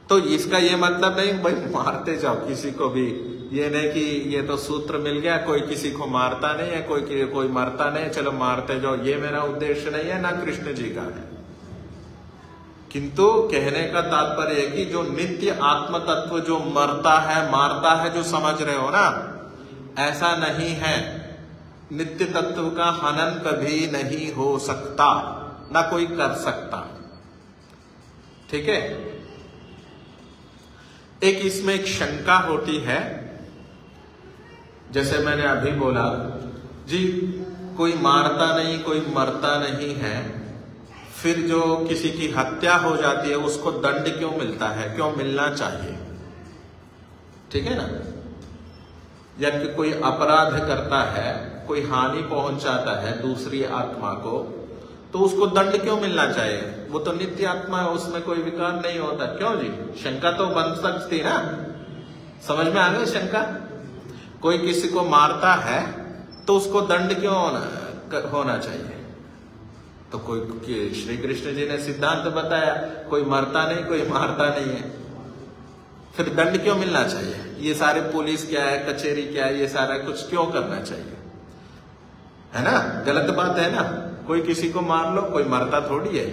तो इसका ये मतलब नहीं भाई मारते जाओ किसी को भी, ये नहीं कि ये तो सूत्र मिल गया, कोई किसी को मारता नहीं है, कोई मरता नहीं, चलो मारते जाओ, ये मेरा उद्देश्य नहीं है, ना कृष्ण जी का है। किंतु कहने का तात्पर्य है कि जो नित्य आत्म तत्व जो मरता है मारता है, जो समझ रहे हो ना, ऐसा नहीं है। नित्य तत्व का हनन कभी नहीं हो सकता, ना कोई कर सकता। ठीक है? एक इसमें एक शंका होती है, जैसे मैंने अभी बोला जी, कोई मारता नहीं कोई मरता नहीं है, फिर जो किसी की हत्या हो जाती है उसको दंड क्यों मिलता है, क्यों मिलना चाहिए? ठीक है ना? या कि कोई अपराध करता है, कोई हानि पहुंचाता है दूसरी आत्मा को, तो उसको दंड क्यों मिलना चाहिए? वो तो नित्य आत्मा है, उसमें कोई विकार नहीं होता। क्यों जी? शंका तो बन सकती ना, समझ में आ गई शंका? कोई किसी को मारता है तो उसको दंड क्यों होना चाहिए? तो कोई श्री कृष्ण जी ने सिद्धांत बताया, कोई मरता नहीं कोई मारता नहीं है, फिर दंड क्यों मिलना चाहिए? ये सारे पुलिस क्या है, कचहरी क्या है, ये सारा कुछ क्यों करना चाहिए? है ना? गलत बात है ना? कोई किसी को मार लो, कोई मरता थोड़ी है।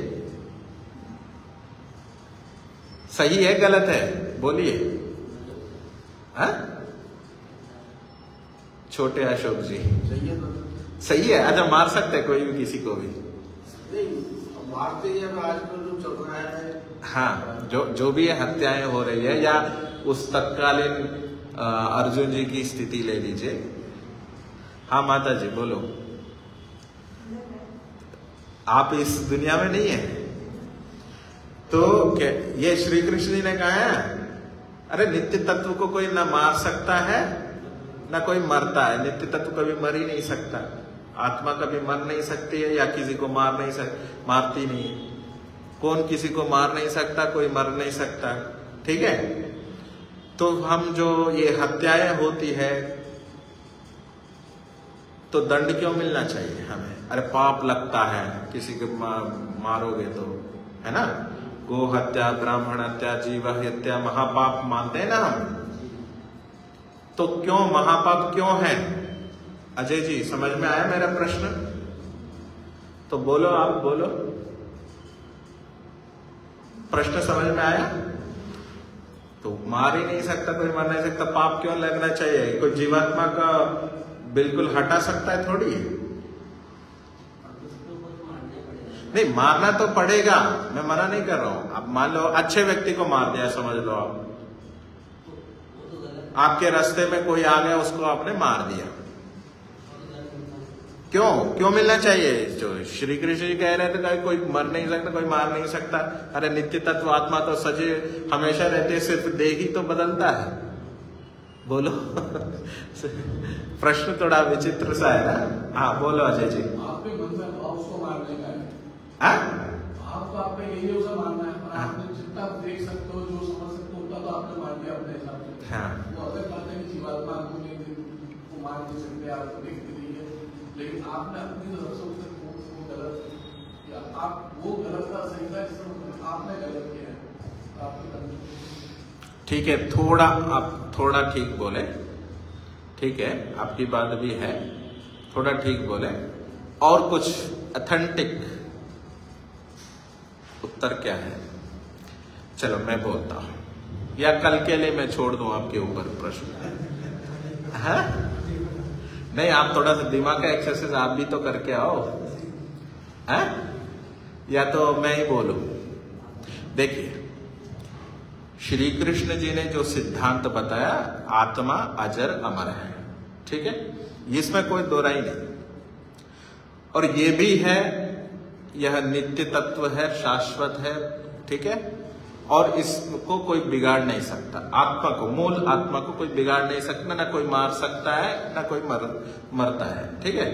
सही है गलत है? बोलिए। छोटे अशोक जी, सही है तो? सही है। अच्छा, मार सकते हैं कोई भी किसी को भी? नहीं, मारते ही आजकल जो चल रहा है। हाँ, जो भी हत्याएं हो रही है, या उस तत्कालीन अर्जुन जी की स्थिति ले लीजिए। हाँ माता जी बोलो। आप इस दुनिया में नहीं है, तो क्या ये श्री कृष्ण जी ने कहा है, अरे नित्य तत्व को कोई ना मार सकता है ना कोई मरता है। नित्य तत्व कभी मर ही नहीं सकता, आत्मा कभी मर नहीं सकती है या किसी को मारती नहीं है। कौन किसी को मार नहीं सकता, कोई मर नहीं सकता, ठीक है। तो हम जो ये हत्याएं होती है तो दंड क्यों मिलना चाहिए हमें? अरे पाप लगता है किसी को मारोगे तो, है ना। गो हत्या, ब्राह्मण हत्या, जीव हत्या महापाप मानते हैं ना हम। तो क्यों महापाप क्यों है? अजय जी समझ में आया मेरा प्रश्न? तो बोलो, आप बोलो, प्रश्न समझ में आया? तो मार ही नहीं सकता कोई, मर नहीं सकता, पाप क्यों लगना चाहिए? कोई जीवात्मा का बिल्कुल हटा सकता है थोड़ी? नहीं, मारना तो पड़ेगा, मैं मना नहीं कर रहा हूं। अब मान लो अच्छे व्यक्ति को मार दिया, समझ लो आप, आपके रास्ते में कोई आ गया, उसको आपने मार दिया, क्यों मिलना चाहिए? जो श्री कृष्ण जी कह रहे थे कोई मर नहीं सकता, कोई मार नहीं सकता। अरे नित्य तत्व आत्मा तो सजे हमेशा रहते, सिर्फ देह ही तो बदलता है। बोलो प्रश्न थोड़ा विचित्र सा है ना। हाँ बोलो अजय जी। आपके मन में भाव उसको मारने का है, भाव तो आपने यही उसे मारना है, और आपने जितना देख सकते हो, जो समझ सकते हो, उतना तो आपने मार दिया अपने हिसाब से। हाँ, वो अलग बात है कि जीवात्मा को मार नहीं सकते, आपको देखते नहीं है, लेकिन आपने अपनी तरफ से उसे वो गलत किया, आप वो गलत का सही था, जिसमें आपने गलत किया है, आपने ठीक है। थोड़ा आप थोड़ा ठीक बोले, ठीक है, आपकी बात भी है, थोड़ा ठीक बोले। और कुछ ऑथेंटिक उत्तर क्या है? चलो मैं बोलता हूं, या कल के लिए मैं छोड़ दूं आपके ऊपर प्रश्न? है नहीं, आप थोड़ा सा दिमाग का एक्सरसाइज आप भी तो करके आओ, है? या तो मैं ही बोलूं? देखिए, श्री कृष्ण जी ने जो सिद्धांत बताया, आत्मा अजर अमर है, ठीक है, इसमें कोई दो राय नहीं। और ये भी है, यह नित्य तत्व है, शाश्वत है, ठीक है, और इसको कोई बिगाड़ नहीं सकता। आत्मा को, मूल आत्मा को कोई बिगाड़ नहीं सकता, ना कोई मार सकता है, ना कोई मरता है, ठीक है।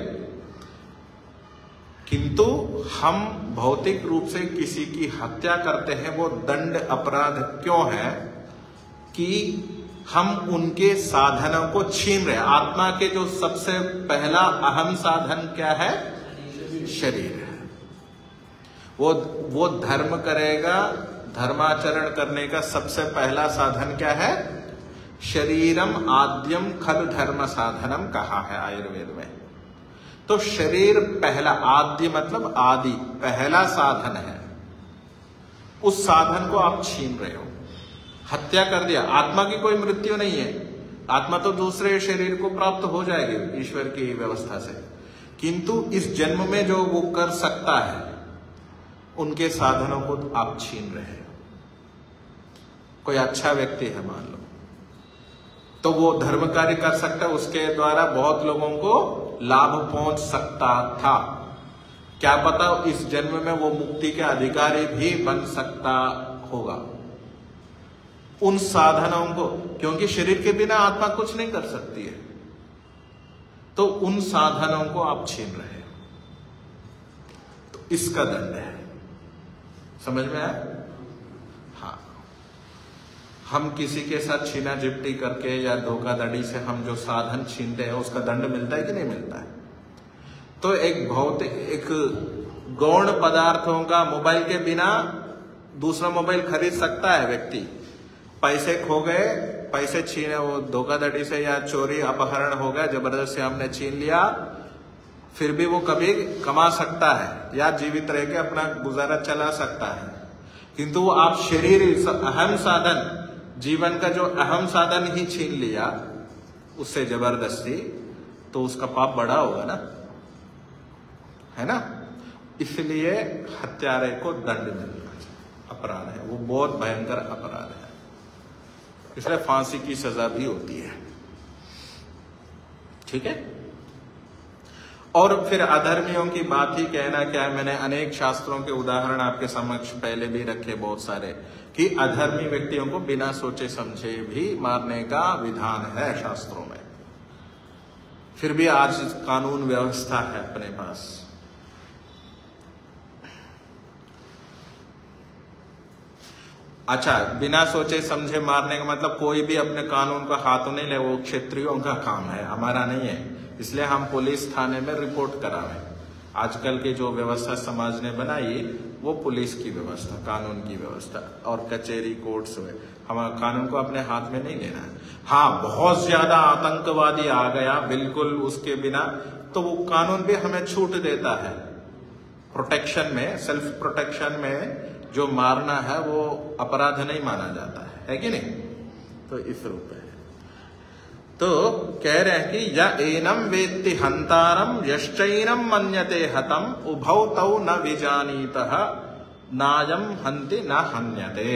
किंतु हम भौतिक रूप से किसी की हत्या करते हैं, वो दंड अपराध क्यों है? कि हम उनके साधनों को छीन रहे हैं। आत्मा के जो सबसे पहला अहम साधन क्या है? शरीर है। वो धर्म करेगा, धर्माचरण करने का सबसे पहला साधन क्या है? शरीरम आद्यम खलु धर्म साधनम कहा है आयुर्वेद में। तो शरीर पहला, आद्य मतलब आदि, पहला साधन है। उस साधन को आप छीन रहे हो, हत्या कर दिया। आत्मा की कोई मृत्यु नहीं है, आत्मा तो दूसरे शरीर को प्राप्त हो जाएगी ईश्वर की व्यवस्था से, किंतु इस जन्म में जो वो कर सकता है, उनके साधनों को आप छीन रहे हो। कोई अच्छा व्यक्ति है मान लो, तो वो धर्म कार्य कर सकता है, उसके द्वारा बहुत लोगों को लाभ पहुंच सकता था। क्या पता इस जन्म में वो मुक्ति के अधिकारी भी बन सकता होगा। उन साधनों को, क्योंकि शरीर के बिना आत्मा कुछ नहीं कर सकती है, तो उन साधनों को आप छीन रहे हो, तो इसका दंड है। समझ में आया? हाँ, हम किसी के साथ छीना झपटी करके या धोखाधड़ी से हम जो साधन छीनते हैं, उसका दंड मिलता है कि नहीं मिलता है? तो एक भौतिक, एक गौण पदार्थों का, मोबाइल के बिना दूसरा मोबाइल खरीद सकता है व्यक्ति। पैसे खो गए, पैसे छीने, वो धोखाधड़ी से या चोरी अपहरण हो गया, जबरदस्ती हमने छीन लिया, फिर भी वो कभी कमा सकता है या जीवित रह के अपना गुजारा चला सकता है। किंतु वो आप शरीर, अहम साधन, जीवन का जो अहम साधन ही छीन लिया उससे जबरदस्ती, तो उसका पाप बड़ा होगा ना, है ना। इसलिए हत्यारे को दंड मिलना चाहिए, अपराध है वो, बहुत भयंकर अपराध है, इसलिए फांसी की सजा भी होती है, ठीक है। और फिर अधर्मियों की बात ही कहना क्या है। मैंने अनेक शास्त्रों के उदाहरण आपके समक्ष पहले भी रखे बहुत सारे, कि अधर्मी व्यक्तियों को बिना सोचे समझे भी मारने का विधान है शास्त्रों में। फिर भी आज कानून व्यवस्था है अपने पास। अच्छा, बिना सोचे समझे मारने का मतलब कोई भी अपने कानून का हाथों नहीं ले, वो क्षत्रियों का काम है, हमारा नहीं है। इसलिए हम पुलिस थाने में रिपोर्ट करावें। आजकल की जो व्यवस्था समाज ने बनाई वो पुलिस की व्यवस्था, कानून की व्यवस्था, और कचहरी कोर्ट्स में हम कानून को अपने हाथ में नहीं लेना है। हाँ, बहुत ज्यादा आतंकवादी आ गया बिल्कुल उसके बिना, तो वो कानून भी हमें छूट देता है। प्रोटेक्शन में, सेल्फ प्रोटेक्शन में जो मारना है वो अपराध नहीं माना जाता है कि नहीं। तो इस रूप में तो कह रहे हैं कि या एनम वेत्ति हंतारम यश्चैनम मन्यते हतम उभौ तौ न विजानीतः नायम हंति न हन्यते।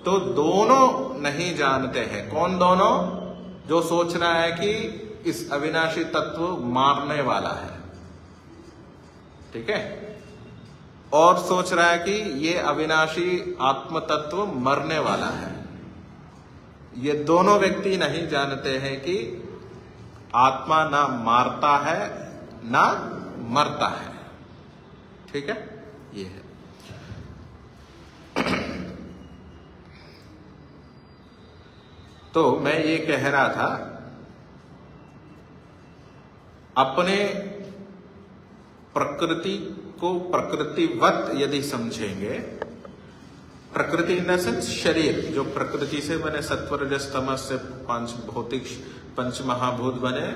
तो दोनों नहीं जानते हैं। कौन दोनों? जो सोच रहा है कि इस अविनाशी तत्व मारने वाला है, ठीक है, और सोच रहा है कि ये अविनाशी आत्म तत्व मरने वाला है। ये दोनों व्यक्ति नहीं जानते हैं कि आत्मा ना मारता है ना मरता है, ठीक है, ये है। तो मैं ये कह रहा था, अपने प्रकृति को प्रकृतिवत यदि समझेंगे, प्रकृति इन द सेंस शरीर, जो प्रकृति से बने, सत्व रजस तमस से पांच भौतिक पंच महाभूत बने,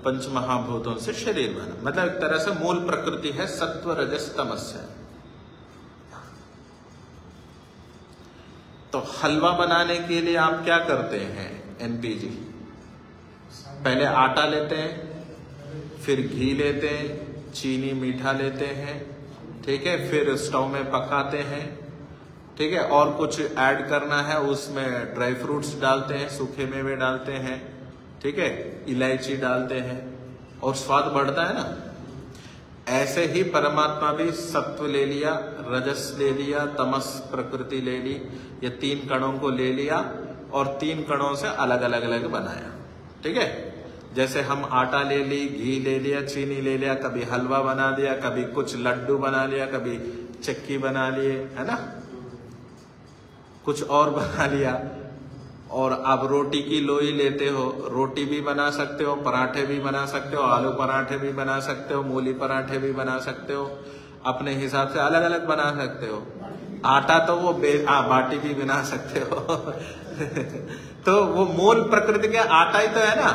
पंच महाभूतों से शरीर बना, मतलब एक तरह से मूल प्रकृति है सत्व रजस तमस है। तो हलवा बनाने के लिए आप क्या करते हैं? एनपीजी, पहले आटा लेते हैं, फिर घी लेते हैं, चीनी मीठा लेते हैं, ठीक है, फिर स्टोव में पकाते हैं, ठीक है, और कुछ ऐड करना है उसमें ड्राई फ्रूट्स डालते हैं, सूखे मेवे डालते हैं, ठीक है, इलायची डालते हैं और स्वाद बढ़ता है ना। ऐसे ही परमात्मा भी सत्व ले लिया, रजस ले लिया, तमस प्रकृति ले ली, ये तीन कणों को ले लिया और तीन कणों से अलग अलग अलग बनाया, ठीक है। जैसे हम आटा ले ली, घी ले लिया, चीनी ले लिया, कभी हलवा बना दिया, कभी कुछ लड्डू बना लिया, कभी चक्की बना लिए, है ना, कुछ और बना लिया। और आप रोटी की लोई लेते हो, रोटी भी बना सकते हो, पराठे भी बना सकते हो, आलू पराठे भी बना सकते हो, मूली पराठे भी बना सकते हो, अपने हिसाब से अलग अलग बना सकते हो। आटा तो वो बाटी भी बना सकते हो तो वो मूल प्रकृति का आटा ही तो है ना।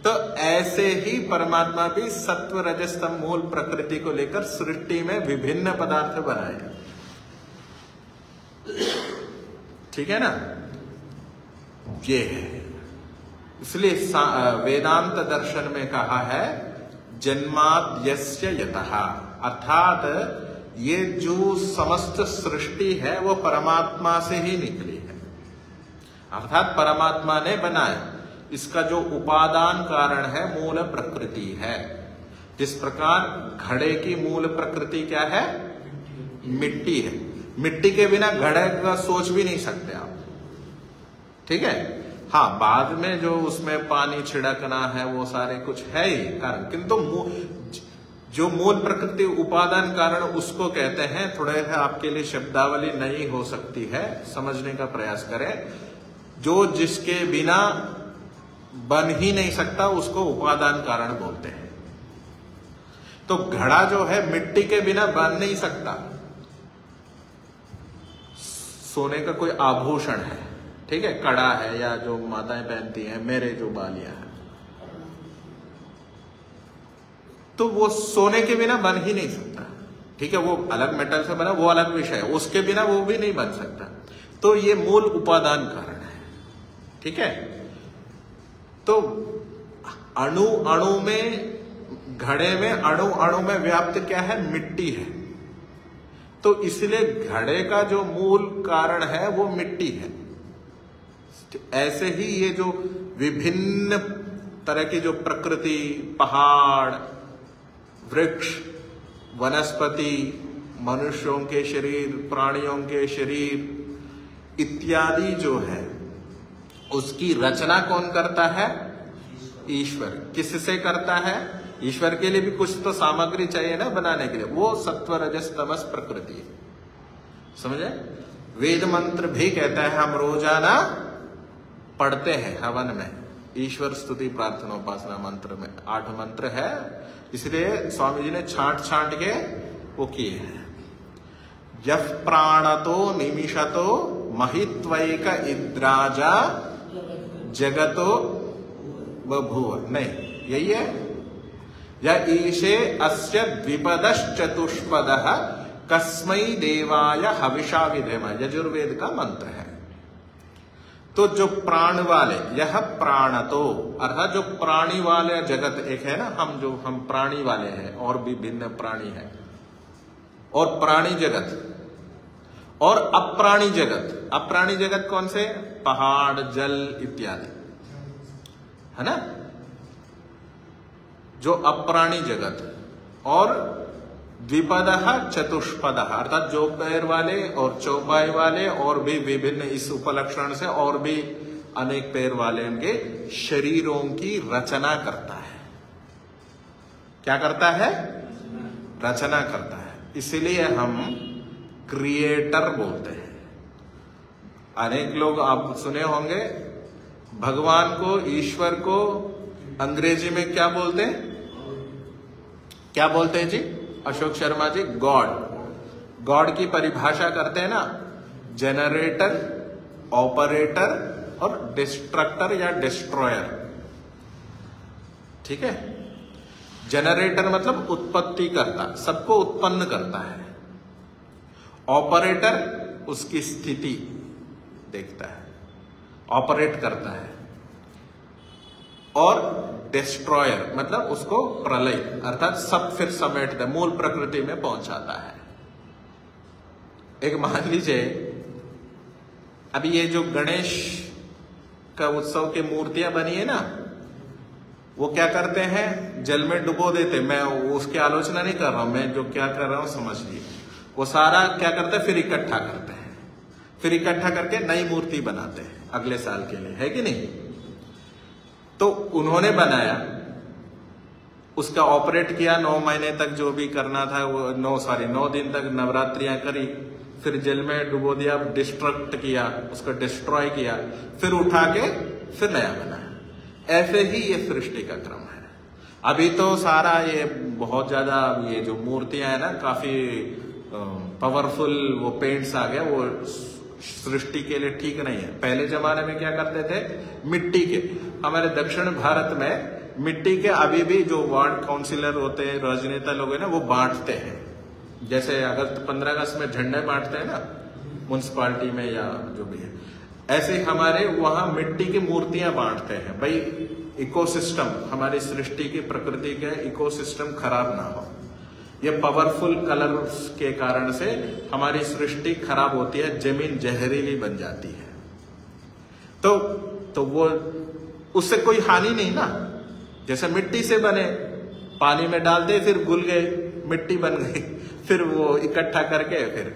तो ऐसे ही परमात्मा भी सत्व रजस तम मूल प्रकृति को लेकर सृष्टि में विभिन्न पदार्थ बनाए, ठीक है ना। ये है, इसलिए वेदांत दर्शन में कहा है जन्माद्यस्य यतः, अर्थात ये जो समस्त सृष्टि है वो परमात्मा से ही निकली है, अर्थात परमात्मा ने बनाया। इसका जो उपादान कारण है मूल प्रकृति है। जिस प्रकार घड़े की मूल प्रकृति क्या है? मिट्टी है। मिट्टी के बिना घड़े का सोच भी नहीं सकते आप, ठीक है। हाँ, बाद में जो उसमें पानी छिड़कना है वो सारे कुछ है ही कारण, किंतु जो मूल प्रकृति उपादान कारण उसको कहते हैं। थोड़े से आपके लिए शब्दावली नई हो सकती है, समझने का प्रयास करें। जो जिसके बिना बन ही नहीं सकता उसको उपादान कारण बोलते हैं। तो घड़ा जो है मिट्टी के बिना बन नहीं सकता, सोने का कोई आभूषण है, ठीक है, कड़ा है या जो माताएं पहनती हैं, मेरे जो बालियां हैं, तो वो सोने के बिना बन ही नहीं सकता, ठीक है। वो अलग मेटल से बना, वो अलग विषय है, उसके बिना वो भी नहीं बन सकता। तो ये मूल उपादान कारण है, ठीक है। तो अणु अणु में, घड़े में अणु अणु में व्याप्त क्या है? मिट्टी है। तो इसलिए घड़े का जो मूल कारण है वो मिट्टी है। ऐसे ही ये जो विभिन्न तरह की जो प्रकृति, पहाड़, वृक्ष, वनस्पति, मनुष्यों के शरीर, प्राणियों के शरीर इत्यादि जो है उसकी रचना कौन करता है? ईश्वर। किससे करता है? ईश्वर के लिए भी कुछ तो सामग्री चाहिए ना बनाने के लिए, वो सत्व रजस तमस प्रकृति है। समझे? वेद मंत्र भी कहता है, हम रोजाना पढ़ते हैं हवन में, ईश्वर स्तुति प्रार्थना उपासना मंत्र में 8 मंत्र है, इसलिए स्वामी जी ने छांट छांट के वो किए हैं। यह प्राणतो निमिषतो महित्वैक इद्राजा जगतो बभूव, नहीं यही है। या ईशे अस्य द्विपदश्चतुष्पदः कस्मै देवाय हविषा विधेम, यजुर्वेद का मंत्र है। तो जो प्राण वाले, यह प्राणतो अर्थात जो प्राणी वाले जगत एक है ना, हम प्राणी वाले हैं और भी भिन्न प्राणी है, और प्राणी जगत और अप्राणी जगत। अप्राणी जगत कौन से? पहाड़, जल इत्यादि है ना, जो अप्राणी जगत। और द्विपदः चतुष्पदः अर्थात जो पैर वाले और चौपाई वाले और भी विभिन्न इस उपलक्षण से और भी अनेक पैर वाले उनके शरीरों की रचना करता है। क्या करता है? रचना करता है। इसीलिए हम क्रिएटर बोलते हैं। अनेक लोग आप सुने होंगे भगवान को, ईश्वर को अंग्रेजी में क्या बोलते हैं? क्या बोलते हैं जी? अशोक शर्मा जी, गॉड। गॉड की परिभाषा करते हैं ना, जनरेटर, ऑपरेटर और डिस्ट्रक्टर या डिस्ट्रॉयर। ठीक है? जनरेटर मतलब उत्पत्ति करता, सबको उत्पन्न करता है। ऑपरेटर उसकी स्थिति देखता है, ऑपरेट करता है। और डिस्ट्रॉयर मतलब उसको प्रलय अर्थात सब फिर समेटता है, मूल प्रकृति में पहुंचाता है। एक मान लीजिए अभी ये जो गणेश का उत्सव की मूर्तियां बनी है ना, वो क्या करते हैं? जल में डुबो देते। मैं उसकी आलोचना नहीं कर रहा हूं, मैं जो क्या कर रहा हूं समझ लीजिए। वो सारा क्या करते हैं? फिर इकट्ठा करते हैं, फिर इकट्ठा करके नई मूर्ति बनाते हैं अगले साल के लिए, है कि नहीं? तो उन्होंने बनाया, उसका ऑपरेट किया 9 महीने तक, जो भी करना था वो 9 दिन तक नवरात्रियां करी, फिर जल में डुबो दिया, डिस्ट्रक्ट किया, उसको डिस्ट्रॉय किया, फिर उठा के फिर नया बनाया। ऐसे ही ये सृष्टि का क्रम है। अभी तो सारा ये बहुत ज्यादा ये जो मूर्तियां है ना, काफी पावरफुल वो पेंट्स आ गए, वो सृष्टि के लिए ठीक नहीं है। पहले जमाने में क्या करते थे? मिट्टी के, हमारे दक्षिण भारत में मिट्टी के अभी भी जो वार्ड काउंसिलर होते हैं, राजनेता लोग हैं ना, वो बांटते हैं। जैसे अगस्त 15 अगस्त में झंडे बांटते हैं ना म्युनिसिपालिटी में या जो भी है, ऐसे हमारे वहां मिट्टी की मूर्तियां बांटते हैं। भाई इकोसिस्टम, हमारी सृष्टि की प्रकृति का इकोसिस्टम खराब ना हो। ये पावरफुल कलर्स के कारण से हमारी सृष्टि खराब होती है, जमीन जहरीली बन जाती है। तो वो उससे कोई हानि नहीं ना। जैसे मिट्टी से बने, पानी में डाल दे, फिर घुल गए, मिट्टी बन गई, फिर वो इकट्ठा करके फिर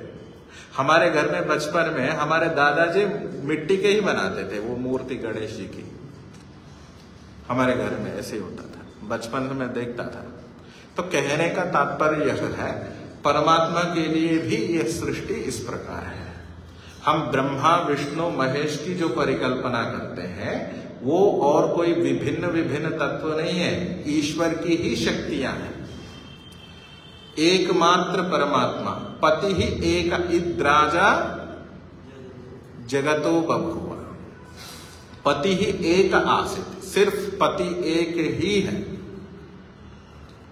हमारे घर में बचपन में हमारे दादाजी मिट्टी के ही बनाते थे वो मूर्ति गणेश जी की। हमारे घर में ऐसे ही होता था, बचपन में मैं देखता था। तो कहने का तात्पर्य यह है, परमात्मा के लिए भी यह सृष्टि इस प्रकार है। हम ब्रह्मा विष्णु महेश की जो परिकल्पना करते हैं वो और कोई विभिन्न विभिन्न तत्व नहीं है, ईश्वर की ही शक्तियां हैं। एकमात्र परमात्मा, पति ही एक इद्राजा जगतो बभूव। पति ही एक आसित, सिर्फ पति एक ही है।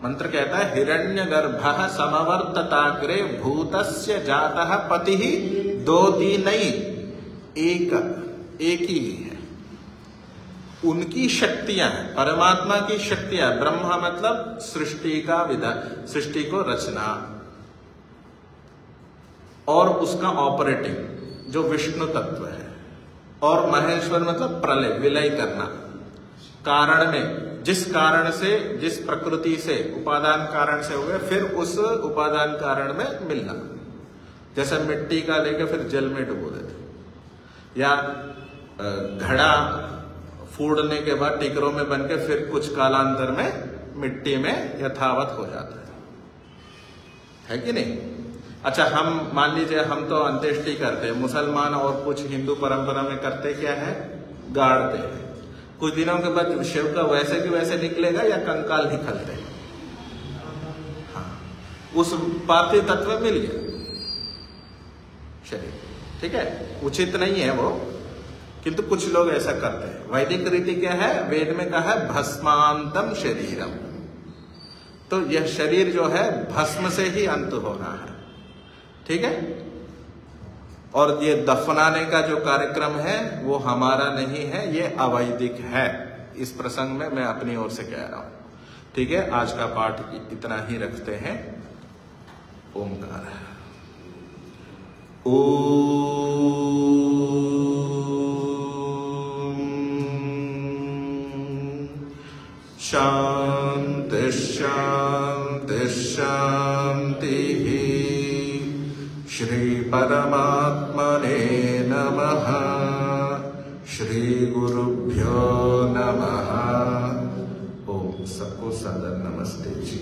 मंत्र कहता है हिरण्यगर्भः समवर्तताग्रे भूतस्य जातः पति ही 2-3 नहीं, एक ही है। उनकी शक्तियां हैं, परमात्मा की शक्तियां। ब्रह्मा मतलब सृष्टि का विधान, सृष्टि को रचना, और उसका ऑपरेटिंग जो विष्णु तत्व है। और महेश्वर मतलब प्रलय, विलय करना, कारण में जिस कारण से, जिस प्रकृति से, उपादान कारण से हो गए, फिर उस उपादान कारण में मिलना। जैसे मिट्टी का लेके फिर जल में डुबो देते, या घड़ा फूड़ने के बाद टिकरों में बन के फिर कुछ कालांतर में मिट्टी में यथावत हो जाता है कि नहीं। अच्छा, हम मान लीजिए हम तो अंत्येष्टि करते हैं, मुसलमान और कुछ हिंदू परंपरा में करते क्या है, गाड़ते हैं। कुछ दिनों के बाद शिव का वैसे कि वैसे निकलेगा या कंकाल निकलते हैं, हाँ, उस पार्थिव तत्व मिल गया शरीर, ठीक है, उचित नहीं है वो, किंतु कुछ लोग ऐसा करते हैं। वैदिक रीति क्या है, वेद में कहा है भस्मांतम शरीरम, तो यह शरीर जो है भस्म से ही अंत होना है, ठीक है। और ये दफनाने का जो कार्यक्रम है वो हमारा नहीं है, ये अवैदिक है। इस प्रसंग में मैं अपनी ओर से कह रहा हूं, ठीक है। आज का पाठ इतना ही रखते हैं। ओंकार शांति शांति शांति। श्री परमात्मने नमः। श्री गुरुभ्यो नमः। ओम सबको सादर नमस्ते जी।